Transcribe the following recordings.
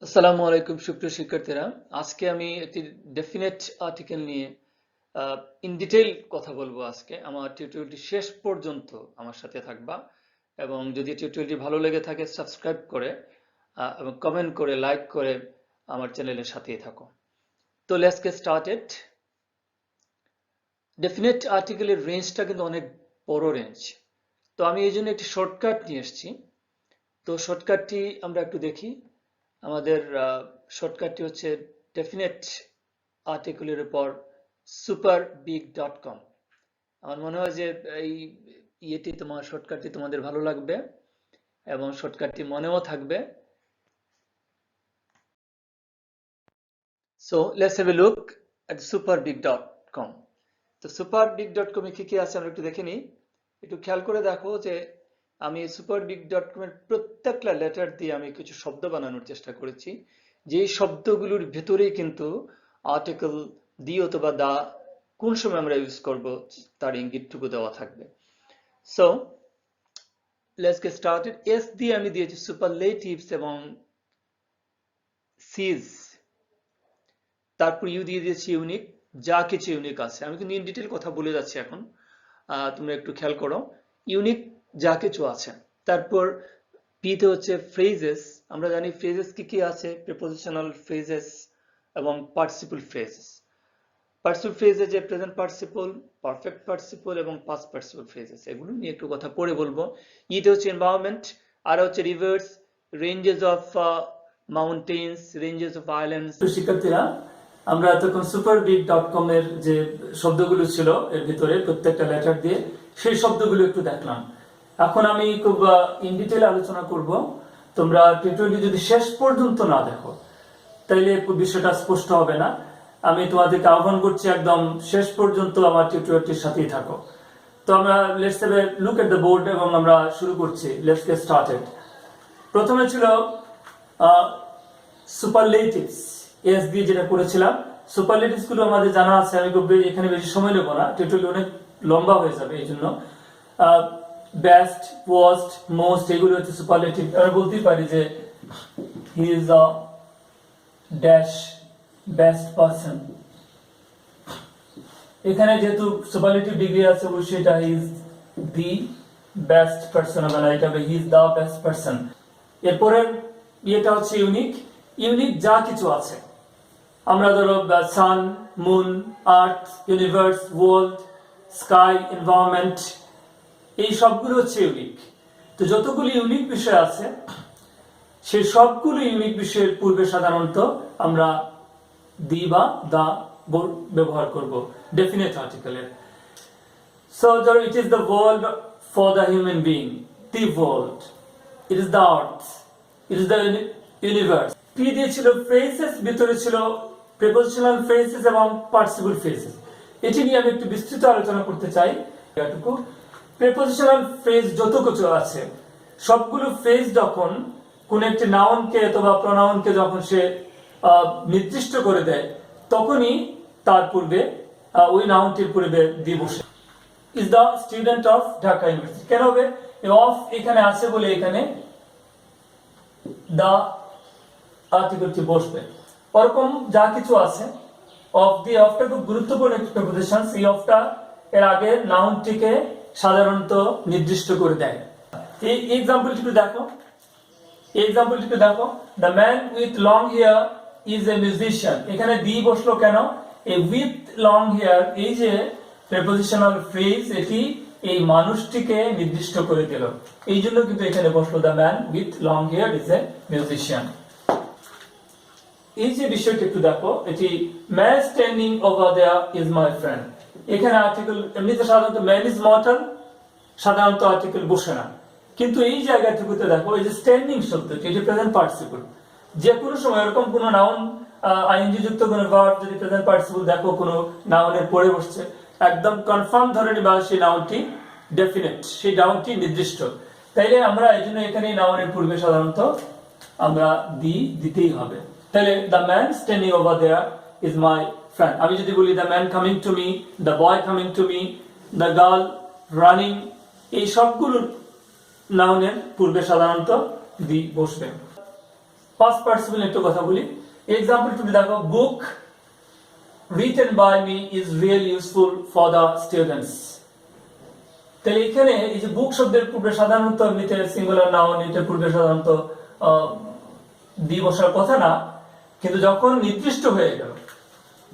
আসসালামু আলাইকুম সুপ্রিয় শিক্ষার্থীরা। আজকে আমি একটি ডেফিনেট আর্টিকেল নিয়ে ইন ডিটেইল কথা বলবো। আজকে আমার টিউটোরিয়ালটি শেষ পর্যন্ত আমার সাথে থাকবা এবং যদি টিউটোরিয়ালটি ভালো লেগে থাকে সাবস্ক্রাইব করে এবং কমেন্ট করে লাইক করে আমার চ্যানেলের সাথেই থাকো। তো লেটস গেট স্টার্টেড। ডেফিনেট আর্টিকেলের রেঞ্জটা কিন্তু অনেক বড় রেঞ্জ, তো আমি এই জন্য একটি শর্টকাট নিয়ে এসেছি। তো শর্টকাটটি আমরা একটু দেখি। আমাদের শর্টকাটটি হচ্ছে ডেফিনেট আর্টিকেলের উপর superbig.com। আমার মনে হয় যে এই শর্টকাটটি তোমাদের ভালো লাগবে এবং শর্টকাটটি মনেও থাকবে। So let's have a look at superbig.com। তো superbig.com এ কি আছে আমরা একটু দেখে নিই। একটু খেয়াল করে দেখো যে আমি superbig.com এর প্রত্যেকটা লেটার দিয়ে আমি কিছু শব্দ বানানোর চেষ্টা করেছি, যে শব্দগুলোর ভেতরেই কিন্তু আর্টিকেল দি অথবা দা কোন সময় আমরা ইউজ করব তার ইঙ্গিতটুকু দেওয়া থাকবে। So let's get started. S দিয়ে আমি দিয়েছি সুপারলেটিভস এবং সিজ, তারপর ইউ দিয়ে দিয়েছি ইউনিক, যা কিছু ইউনিক আছে। আমি কিন্তু ইন ডিটেল কথা বলে যাচ্ছি এখন, তোমরা একটু খেয়াল করো। ইউনিক যা কিছু আছে। তারপর পিতে হচ্ছে ফ্রেজেস। আমরা জানি ফ্রেজেস কি আছে, প্রিপোজিশনাল ফ্রেজেস এবং পার্টিসিপল ফ্রেজেস। পার্টিসিপল ফ্রেজে যে প্রেজেন্ট পার্টিসিপল, পারফেক্ট পার্টিসিপল এবং পাস্ট পার্টিসিপল ফ্রেজেস, এগুলো নিয়ে একটু কথা পরে বলবো। ইতে হচ্ছে এনভায়রনমেন্ট, আর হচ্ছে rivers, ranges of mountains, ranges of islands. শিক্ষার্থীরা, আমরা এতক্ষণ superbig.com এর যে শব্দগুলো ছিল এর ভিতরে প্রত্যেকটা লেটার দিয়ে সেই শব্দগুলো একটু দেখলাম। এখন আমি খুব ইন ডিটেইল আলোচনা করব। তোমরা টিউটোরিয়ালটি যদি শেষ পর্যন্ত না দেখো তাইলে বিষয়টা স্পষ্ট হবে না। আমি তোমাদেরকে আহ্বান করছি একদম শেষ পর্যন্ত আমার টিউটোরিয়ালটির সাথেই থাকো। তো আমরা let's have a look at the board এবং আমরা শুরু করছি। Let's get started. প্রথমে ছিল সুপারলেটিভস। এস দিয়ে যেটা করেছিলাম, সুপারলেটিভস গুলো আমাদের জানা আছে। আমি এখানে বেশি সময় নেব না, টিউটোরিয়াল অনেক লম্বা হয়ে যাবে এই জন্য। বেস্ট, ওয়ার্স্ট, মোস্ট, এগুলো হচ্ছে সুপারলেটিভ। আমরা বলতেই পারি যে he is a dash best person. এখানে যেহেতু সুপারলেটিভ ডিগ্রি আছে, অবশ্যই এটা ইজ দি বেস্ট পারসন হবে না, এটা হবে he is the best person. এরপরের ইয়েটা হচ্ছে ইউনিক। ইউনিক যা কিছু আছে, আমরা ধরো সান, মুন, আর্থ, ইউনিভার্স, ওয়ার্ল্ড, স্কাই, এনভায়রনমেন্ট, এই সবগুলো হচ্ছে ইউনিক। তো যতগুলো ইউনিক বিষয় আছে সেই সবগুলো ইউনিক বিষয়ের পূর্বে সাধারণত আমরা দি বা দা ব্যবহার করব ডেফিনেট আর্টিকেলের। সো ধরো it is the world for the human being, the world, it is the earth, it is the universe. P দিয়ে ছিল ফ্রেজেস, ভিতরে ছিল প্রিপোজিশনাল ফ্রেজেস এবং পার্টিসিপল ফ্রেজেস। এটি নিয়ে আমি একটু বিস্তৃত আলোচনা করতে চাই। এটুকু প্রিপোজিশনাল ফ্রেজ যত কিছু আছে, সবগুলো ফ্রেজ যখন কোন একটি নাউনকে অথবা প্রনাউনকে যখন সে নির্দিষ্ট করে দেয়, তখনই তার পূর্বে ওই নাউনটির পূর্বে দিয়ে বসে। Is the student of Dhaka university. কেন হবে? অফ এখানে আছে বলে এখানে দা আর্টিকেলটি বসবে। ওরকম যা কিছু আছে, অফ দিয়ে, অফটা খুব গুরুত্বপূর্ণ একটি প্রিপোজিশন। এই অফটা এর আগে নাউনটিকে সাধারণত নির্দিষ্ট করে দেয়। এই এক্সাম্পলটি একটু দেখো। এই এক্সাম্পলটি একটু দেখো। The man with long hair is a musician. এখানে দি বসলো কেন? এই উইথ লং হেয়ার, এই যে প্রিপোজিশনাল ফ্রেজ, এটি এই মানুষটিকে নির্দিষ্ট করে দিল, এই জন্য কিন্তু এখানে বসলো the man with long hair is a musician. এই যে বিষয়টি একটু দেখো, এটি man standing over there is my friend. এখানে আর্টিকেল এমনিতে সাধারণত ম্যান ইজ মর্টাল, সাধারণত আর্টিকেল বসে না, কিন্তু এই জায়গাটুকুতে দেখো এই যে স্ট্যান্ডিং শব্দটি, এটি প্রেজেন্ট পার্টিসিপল। যে কোনো সময় এরকম কোনো নাউন আইএনজি যুক্ত কোনো ভার্ব যদি প্রেজেন্ট পার্টিসিপল দেখো কোনো নাউনের পরে বসছে, একদম কনফার্ম ধরে নিবা সেই নাউনটি ডেফিনেট, সেই নাউনটি নির্দিষ্ট। তাইলে আমরা এই জন্য এখানে নাউনের পূর্বে সাধারণত আমরা দিতেই হবে। তাহলে the man standing over there is my friend. আমি যদি বলি the man coming to me, the boy coming to me, the girl running, এই সবগুলো নাউনের পূর্বে সাধারণত দি বসবে। past participle একটু কথা বলি। এক্সাম্পল তুমি দেখো, বুক written by me is really useful for the students। তাহলে এখানে এই যে বুক শব্দের পূর্বে সাধারণত এমনিতে সিঙ্গুলার নাউন, এটার পূর্বে সাধারণত দি বসার কথা না, কিন্তু যখন নির্দিষ্ট হয়ে গেল,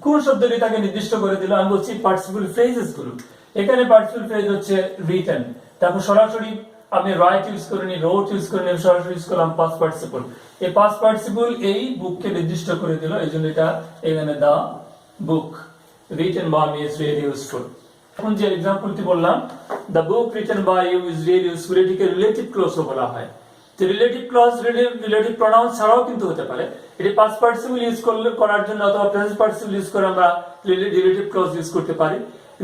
কোন শব্দটি তাকে নির্দিষ্ট করে দিল, আমি বলছি পার্টিসিপল ফ্রেজেস গুলো। এখানে পার্টিসিপল ফ্রেজ হচ্ছে রিটেন, তারপর সরাসরি আমি রাইট ইউজ করিনি, রোট ইউজ করিনি, সরাসরি ইউজ করলাম পাস্ট পার্টিসিপল। এই পাস্ট পার্টিসিপল এই বুককে নির্দিষ্ট করে দিল, এই জন্য এটা এখানে the book written by me is really useful. এখন যে এক্সাম্পলটি বললাম, the book written by you is really useful, এটিকে রিলেটিভ ক্লজও বলা হয়। রিলেটিভ ক্লজ রিলেটিভ প্রনাউন ছাড়াও কিন্তু হতে পারে। এটি পাস্ট পার্টিসিপল ইউজ করার জন্য অথবা প্রেজেন্ট পার্টিসিপল ইউজ করে আমরা রিলেটিভ ক্লজ ইউজ করতে পারি।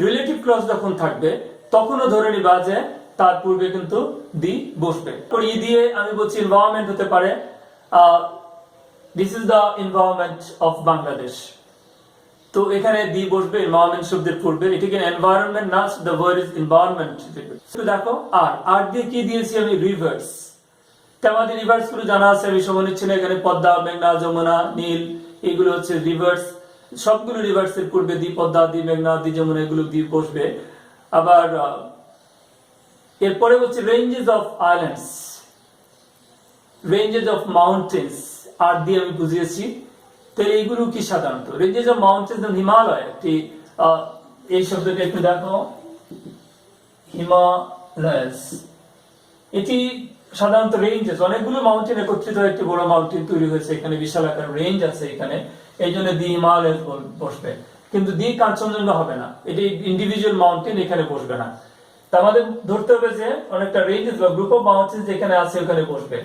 রিলেটিভ ক্লজ যখন থাকবে তখনও ধরে নিবা যে তার পূর্বে কিন্তু দি বসবে। ই দিয়ে আমি বলছি এনভায়রনমেন্ট হতে পারে, this is the environment of Bangladesh, তো এখানে দি বসবে এনভায়রনমেন্ট শব্দের পূর্বে। এটিকে এনভায়রনমেন্ট না, দ্য ওয়ার্ড ইজ এনভায়রনমেন্ট। দেখো আর দিয়ে কি দিয়েছি আমি, রিভার্স। আমাদের রিভার্স গুলো জানা আছে, আমি সময় নিচ্ছি না এখানে। পদ্মা, মেঘনা, যমুনা, নীল, এগুলো হচ্ছে রিভার্স। সবগুলো রিভার্সের পূর্বে দি, পদ্মা, দি, মেঘনা, দি, যমুনা, এগুলো দি বসবে। আবার এরপরে হচ্ছে ranges of islands, ranges of mountains, আর দিয়ে আমি বুঝিয়েছি। তো এইগুলো কি সাধারণত রেঞ্জেস অফ মাউন্টেন্স, হিমালয় একটি, এই শব্দটা একটু দেখো, হিমালয়াস। এটি সাধারণত রেঞ্জেস, অনেকগুলো মাউন্টেন একত্রিত হয়ে একটি বড় মাউন্টেন তৈরি হয়েছে, এখানে বিশাল আকার রেঞ্জ আছে এখানে, এই জন্য দি হিমালয় বসবে। কিন্তু দি কাঞ্চনজঙ্ঘা হবে না, এটি ইন্ডিভিজুয়াল মাউন্টেন, এখানে বসবে না। তা আমাদের ধরতে হবে যে অনেকটা রেঞ্জেস বা গ্রুপ অফ মাউন্টেন যেখানে আছে ওখানে বসবে।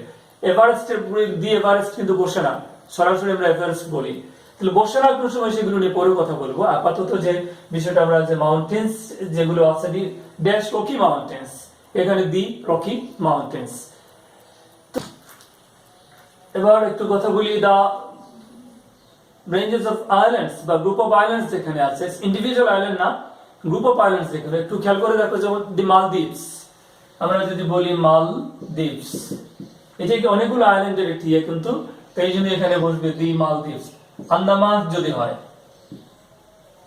এভারেস্টের দি এভারেস্ট কিন্তু বসে না, সরাসরি আমরা এভারেস্ট বলি। তাহলে বসে না কোনো সময়, সেগুলো নিয়ে পরে কথা বলবো। আপাতত যে বিষয়টা আমরা যে মাউন্টেন্স যেগুলো আছে, ড্যাশ রকি মাউন্টেন্স, এখানে দি রকি মাউন্টেন্স। এবার একটু কথা বলি, দা রেঞ্জেস অফ আইল্যান্ডস বা গ্রুপ অফ আইল্যান্ডস যেখানে আছে, ইন্ডিভিজুয়াল আইল্যান্ড না, গ্রুপ অফ আইল্যান্ডস যেখানে, একটু খেয়াল করে দেখো। যেমন দি মালদ্বীপস, আমরা যদি বলি মালদ্বীপস, এটা অনেকগুলো আইল্যান্ডের একটি, কিন্তু এই জন্য এখানে বসবে দি মালদ্বীপস। আন্দামান যদি হয়,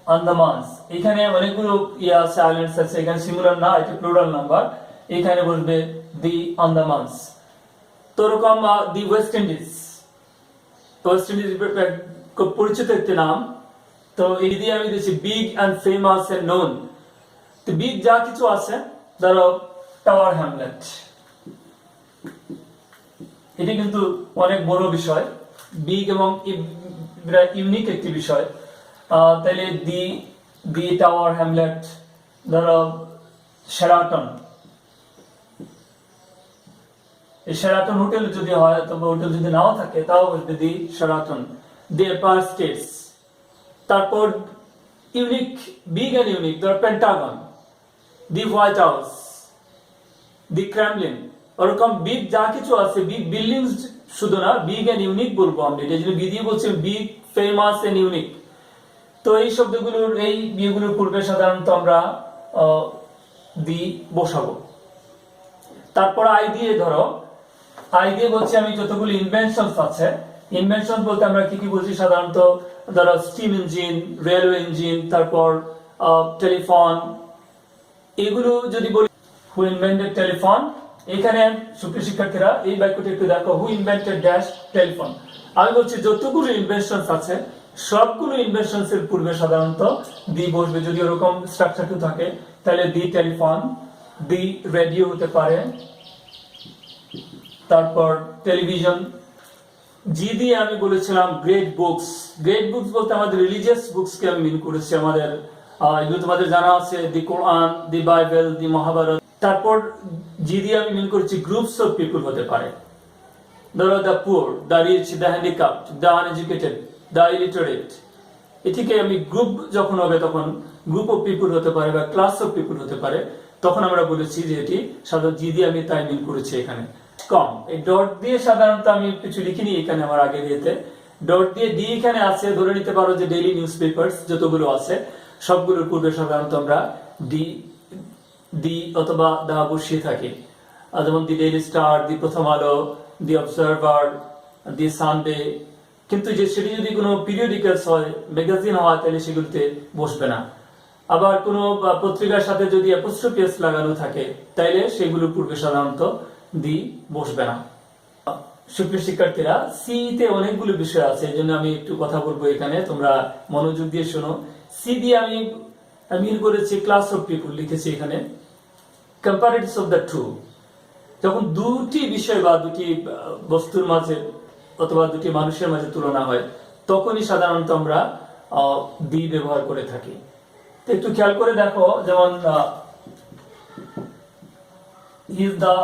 আন্দামান, এখানে অনেকগুলো আছে, আইল্যান্ডস আছে, এখানে সিঙ্গুলার না, এটা প্লুরাল নাম্বার, এখানে বসবে দি আন্দামানস। তো এরকম the West Indies, West Indies খুব পরিচিত একটি নাম। তো এই দিয়ে আমি দিচ্ছি big and famous and known. তো বিগ যা কিছু আছে, ধরো টাওয়ার হ্যামলেট, এটি কিন্তু অনেক বড় বিষয়, বিগ এবং ইউনিক একটি বিষয়। তাহলে দি টাওয়ার হ্যামলেট, ধরো শেরাটন, এই শেরাটন হোটেল যদি হয়, তবে হোটেল যদি নাও থাকে তাও বলবে দি শেরাটন। দি এম্পায়ার স্টেটস, তারপর ইউনিক, বিগ এন্ড ইউনিক, ধর পেন্টাগন, দি হোয়াইট হাউস, দি ক্রেমলিন, ওরকম বিগ যা কিছু আছে, বিগ বিল্ডিং শুধু না, বিগ এন্ড ইউনিক বলবো আমরা, এই জন্য বিধি বলছে বিগ, ফেমাস এন্ড ইউনিক। তো এই শব্দগুলোর, এই বিয়েগুলোর পূর্বে সাধারণত আমরা দি বসাবো। তারপর আই দিয়ে, ধরো আই দিয়ে বলছি আমি যতগুলো ইনভেনশনস আছে, ইনভেনশন বলতে আমরা কি কি বলছি সাধারণত, ধরো স্টিম ইঞ্জিন, রেলওয়ে ইঞ্জিন, তারপর টেলিফোন, এগুলো যদি বলি, হু ইনভেন্টেড টেলিফোন, এখানে সুপ্রিয় শিক্ষার্থীরা এই বাক্যটি একটু দেখো, হু ইনভেন্টেড ড্যাশ টেলিফোন। আমি বলছি যতগুলো ইনভেনশনস আছে, সবগুলো ইনভেনশনস এর পূর্বে সাধারণত দি বসবে। যদি ওরকম স্ট্রাকচারটি থাকে, তাহলে দি টেলিফোন, দি রেডিও হতে পারে, তারপর টেলিভিশন। জি দিয়ে আমি বলেছিলাম গ্রেট বুকস। গ্রেট বুকস বলতে আমাদের রিলিজিয়াস বুকস কে আমি মিন করেছি। আমাদের এগুলো তোমাদের জানা আছে, দি কোরআন, দি বাইবেল, দি মহাভারত। তারপর জি দিয়ে আমি মিন করেছি গ্রুপস অফ পিপল হতে পারে, ধরো the poor, the rich, the handicapped, the uneducated, the illiterate. এটিকে আমি গ্রুপ যখন হবে তখন গ্রুপ অফ পিপল হতে পারে বা ক্লাস অফ পিপল হতে পারে, তখন আমরা বলেছি যে এটি সাধারণত জি দিয়ে আমি তাই মিন করেছি। এখানে কম, এই ডট দিয়ে সাধারণত আমি কিছু লিখিনি এখানে আমার আগে দিয়েতে, ডট দিয়ে ডি এখানে আছে, ধরে নিতে পারো যে ডেইলি নিউজ পেপারস যতগুলো আছে সবগুলোর পূর্বে সাধারণত আমরা ডি অথবা দা বসিয়ে থাকি। যেমন দি ডেইলি স্টার, দি প্রথম আলো, দি অবজারভার, দি সানডে, কিন্তু যে সেটি যদি কোনো পিরিয়ডিক্যালস হয়, ম্যাগাজিন হয়, তাহলে সেগুলিতে বসবে না। আবার কোনো পত্রিকার সাথে যদি অ্যাপোস্ট্রফি এস লাগানো থাকে, তাইলে সেগুলোর পূর্বে সাধারণত দি বসবে না। সুপ্রিয় শিক্ষার্থীরা, সি তে অনেকগুলো বিষয় আছে, এই জন্য আমি একটু কথা বলবো এখানে, তোমরা মনোযোগ দিয়ে শোনো। সি দিয়ে আমি মিন করেছি ক্লাস অফ পিপুল, লিখেছি এখানে কম্পারেটিভস অফ দ্য টু। যখন দুটি বিষয় বা দুটি বস্তুর মাঝে অথবা দুটি মানুষের মাঝে তুলনা হয়, তখনই সাধারণত আমরা দি ব্যবহার করে থাকি। তো একটু খেয়াল করে দেখো, যেমন he is the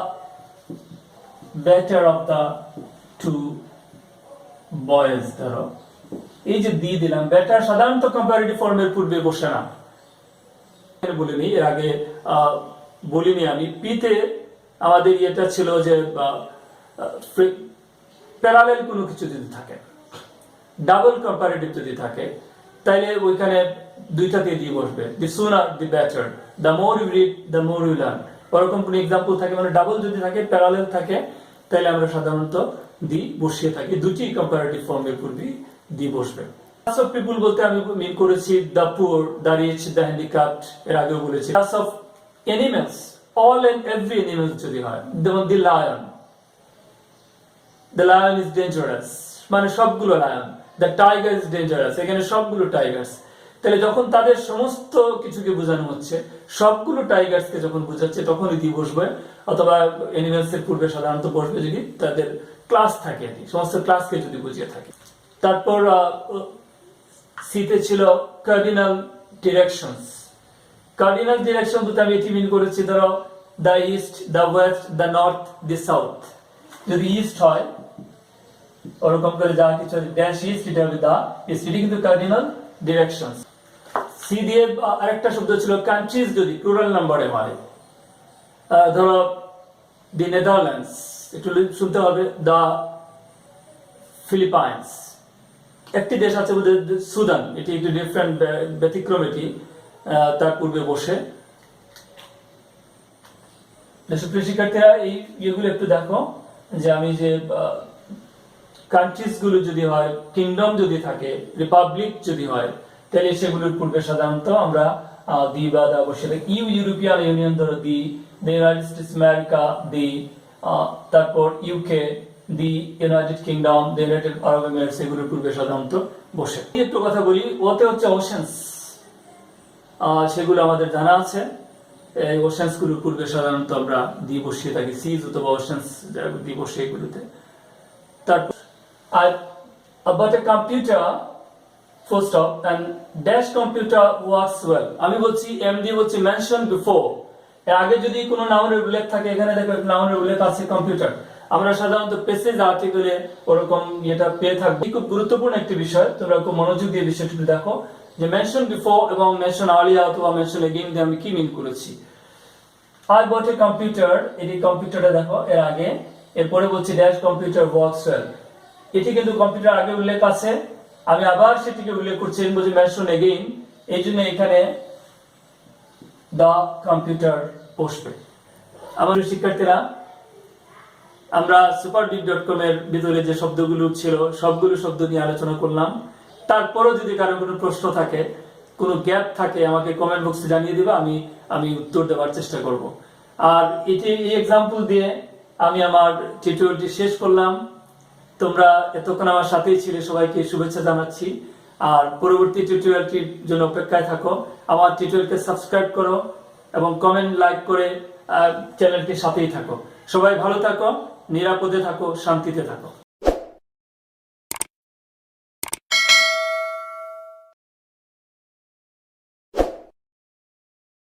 better of the two boys. ধরো এই যে দি দিলাম, বেটার সাধারণত কম্পারেটিভ ফর্মের পূর্বে বসে না, বলিনি এর আগে, বলিনি আমি। পিতে আমাদের এটা ছিল যে প্যারালেল কোনো কিছু যদি থাকে, ডাবল কম্পারেটিভ যদি থাকে, তাইলে ওইখানে দুইটাতে দিয়ে বসবে, the sooner the better, the more you read the more you learn. ওরকম কোনো এক্সাম্পল থাকে, মানে ডাবল যদি থাকে, প্যারালেল থাকে, তাহলে আমরা সাধারণত দি বসিয়ে থাকি, দুটি কম্পারেটিভ ফর্মের পূর্বে দি বসবে। ক্লাস অফ পিপুল বলতে আমি মিন করেছি the poor, the rich, the handicapped, এর আগেও বলেছি। Class of animals, all and every animals যদি হয়, যেমন the lion, the lion is dangerous, মানে সবগুলো lion. The tiger is dangerous, এখানে সবগুলো টাইগার্স। তাহলে যখন তাদের সমস্ত কিছুকে বোঝানো হচ্ছে, সবগুলো টাইগার্সকে যখন বোঝাচ্ছে, তখন দি বসবে, অথবা অ্যানিমেলস এর পূর্বে সাধারণত বসবে যদি তাদের ক্লাস থাকে, সমস্ত ক্লাসকে যদি বুঝিয়ে থাকে। তারপর সিতে ছিল কার্ডিনাল ডিরেকশনস। কার্ডিনাল ডিরেকশন বলতে আমি এটি মিন করেছি, ধরো the east, the West, the north, the south. যদি ইস্ট হয়, ওরকম করে যা কিছু ড্যাশ ইস্ট, এটা হবে দা ইস্ট, এটি কিন্তু কার্ডিনাল ডিরেকশনস। সি দিয়ে আরেকটা শব্দ ছিল কান্ট্রিজ, যদি প্লুরাল নাম্বারে হয়, ধরো দি নেদারল্যান্ডস, একটু শুনতে হবে, দা ফিলিপাইন্স। একটি দেশ আছে সুদান, এটি একটু ডিফারেন্ট, ব্যতিক্রম, এটি তার পূর্বে বসে। সুপ্রিয় শিক্ষার্থীরা, এই ইয়েগুলো একটু দেখো, যে আমি যে কান্ট্রিজ গুলো যদি হয়, কিংডম যদি থাকে, রিপাবলিক যদি হয়, তাহলে সেগুলোর পূর্বে সাধারণত আমরা দি বা দা বসে থাকি। ইউরোপিয়ান ইউনিয়ন, ধরো দি, দ্য ইউনাইটেড স্টেটস আমেরিকা, দি, তারপর UK, the United kingdom, the United Arab Emirates, এগুলোর পূর্বে সাধারণত বসে। একটু কথা বলি, ওতে হচ্ছে ওশেন্স, সেগুলো আমাদের জানা আছে। এই ওশেন্স গুলোর পূর্বে সাধারণত আমরা দি বসিয়ে থাকি, সিজ অথবা ওশেন্স দি বসে এগুলোতে। তারপর about a computer, full stop, and dash computer works well, আমি বলছি এমডি বলছি মেনশন বিফোর, এর আগে যদি কোনো নাউনের উল্লেখ থাকে, এখানে দেখো নাউনের উল্লেখ আছে কম্পিউটার, আমরা সাধারণত পেসেজ আর্টিকেলে ওরকম এটা পেয়ে থাকবো। খুব গুরুত্বপূর্ণ একটি বিষয়, তোমরা খুব মনোযোগ দিয়ে বিষয়টি দেখো, যে মেনশন বিফোর এবং মেনশন আর্লিয়ার অথবা মেনশন এগেইন দিয়ে আমি কি মিন করেছি। আই বট এ কম্পিউটার, এটি কম্পিউটারটা দেখো এর আগে, এরপরে বলছি ড্যাশ কম্পিউটার ওয়ার্কস ওয়েল, এটি কিন্তু কম্পিউটার আগে উল্লেখ আছে, আমি আবার সেটিকে উল্লেখ করছি, বলছি মেনশন এগেইন, এই জন্য এখানে দা কম্পিউটার বসবে। আমার শিক্ষার্থীরা, আমরা superdeep.com এর ভিতরে যে শব্দগুলো ছিল, সবগুলো শব্দ নিয়ে আলোচনা করলাম। তারপরও যদি কারো কোনো প্রশ্ন থাকে, কোনো গ্যাপ থাকে, আমাকে কমেন্ট বক্সে জানিয়ে দিবা, আমি উত্তর দেওয়ার চেষ্টা করব। আর এই এক্সাম্পল দিয়ে আমি আমার টিউটোরিয়ালটি শেষ করলাম। তোমরা এতক্ষণ আমার সাথেই ছিলে, সবাইকে শুভেচ্ছা জানাচ্ছি। আর পরবর্তী টিউটোরিয়ালটির জন্য অপেক্ষায় থাকো। আমার টিউটোরিয়ালকে সাবস্ক্রাইব করো এবং কমেন্ট, লাইক করে চ্যানেলটির সাথেই থাকো। সবাই ভালো থাকো, নিরাপদে থাকো, শান্তিতে থাকো।